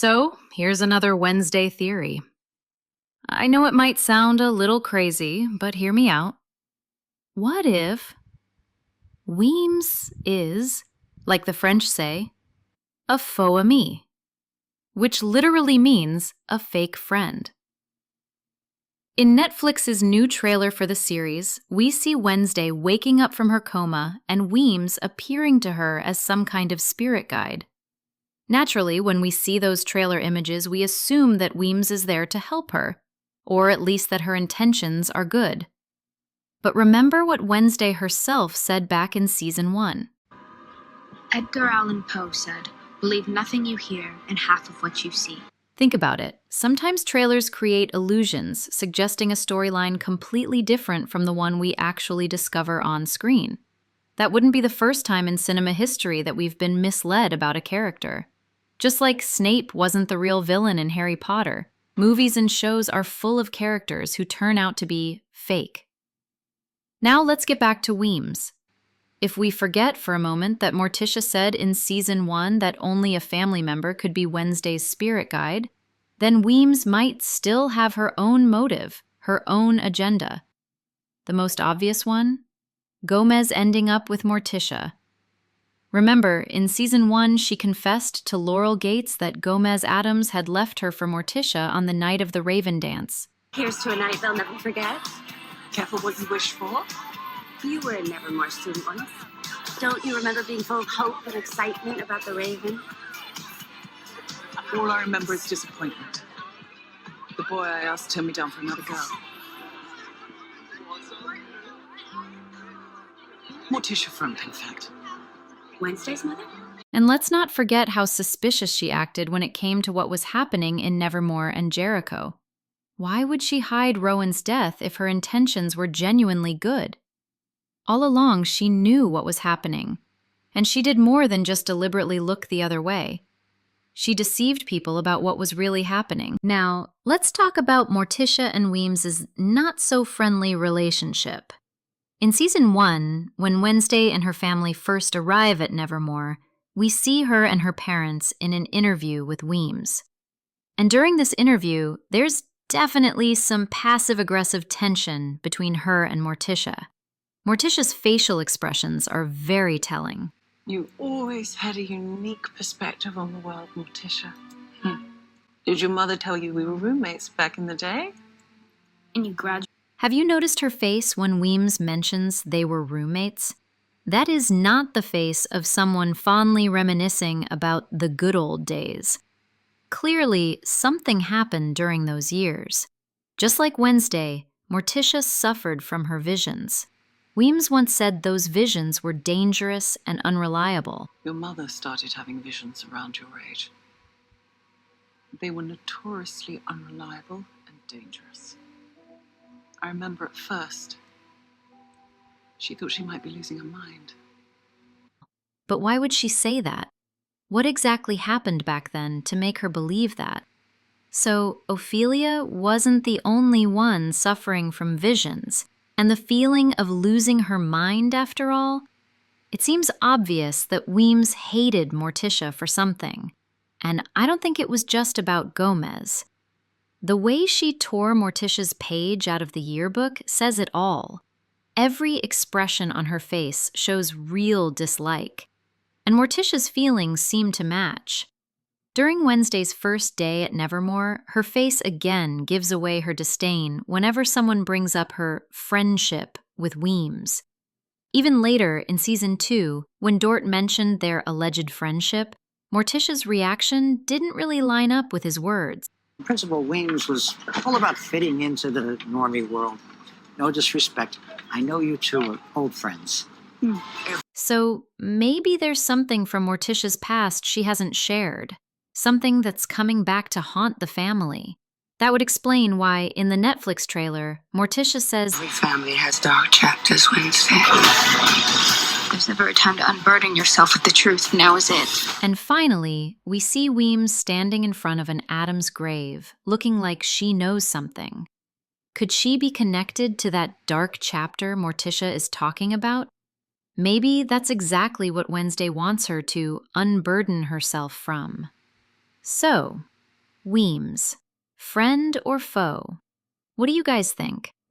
So, here's another Wednesday theory. I know it might sound a little crazy, but hear me out. What if Weems is, like the French say, a faux ami, which literally means a fake friend? In Netflix's new trailer for the series, we see Wednesday waking up from her coma and Weems appearing to her as some kind of spirit guide. Naturally, when we see those trailer images, we assume that Weems is there to help her, or at least that her intentions are good. But remember what Wednesday herself said back in Season 1. Edgar Allan Poe said, "Believe nothing you hear and half of what you see." Think about it. Sometimes trailers create illusions, suggesting a storyline completely different from the one we actually discover on screen. That wouldn't be the first time in cinema history that we've been misled about a character. Just like Snape wasn't the real villain in Harry Potter, movies and shows are full of characters who turn out to be fake. Now let's get back to Weems. If we forget for a moment that Morticia said in Season 1 that only a family member could be Wednesday's spirit guide, then Weems might still have her own motive, her own agenda. The most obvious one? Gomez ending up with Morticia. Remember, in Season 1, she confessed to Laurel Gates that Gomez Adams had left her for Morticia on the night of the Raven Dance. Here's to a night they'll never forget. Careful what you wish for. You were a Nevermore student once. Don't you remember being full of hope and excitement about the Raven? All I remember is disappointment. The boy I asked turned me down for another girl. Morticia Frump, in fact. Wednesday's mother? And let's not forget how suspicious she acted when it came to what was happening in Nevermore and Jericho. Why would she hide Rowan's death if her intentions were genuinely good? All along, she knew what was happening, and she did more than just deliberately look the other way. She deceived people about what was really happening. Now, let's talk about Morticia and Weems' not-so-friendly relationship. In Season 1, when Wednesday and her family first arrive at Nevermore, we see her and her parents in an interview with Weems. And during this interview, there's definitely some passive-aggressive tension between her and Morticia. Morticia's facial expressions are very telling. You always had a unique perspective on the world, Morticia. Did your mother tell you we were roommates back in the day? And you graduated. Have you noticed her face when Weems mentions they were roommates? That is not the face of someone fondly reminiscing about the good old days. Clearly, something happened during those years. Just like Wednesday, Morticia suffered from her visions. Weems once said those visions were dangerous and unreliable. Your mother started having visions around your age. They were notoriously unreliable and dangerous. I remember at first, she thought she might be losing her mind. But why would she say that? What exactly happened back then to make her believe that? So, Ophelia wasn't the only one suffering from visions, and the feeling of losing her mind after all? It seems obvious that Weems hated Morticia for something, and I don't think it was just about Gomez. The way she tore Morticia's page out of the yearbook says it all. Every expression on her face shows real dislike, and Morticia's feelings seem to match. During Wednesday's first day at Nevermore, her face again gives away her disdain whenever someone brings up her friendship with Weems. Even later, in Season 2, when Dort mentioned their alleged friendship, Morticia's reaction didn't really line up with his words. Principal Weems was all about fitting into the normie world. No disrespect. I know you two are old friends. So maybe there's something from Morticia's past she hasn't shared. Something that's coming back to haunt the family. That would explain why, in the Netflix trailer, Morticia says, "Every family has dark chapters, Wednesday. There's never a time to unburden yourself with the truth. Now is it." And finally, we see Weems standing in front of an Adams grave, looking like she knows something. Could she be connected to that dark chapter Morticia is talking about? Maybe that's exactly what Wednesday wants her to unburden herself from. So, Weems, friend or foe? What do you guys think?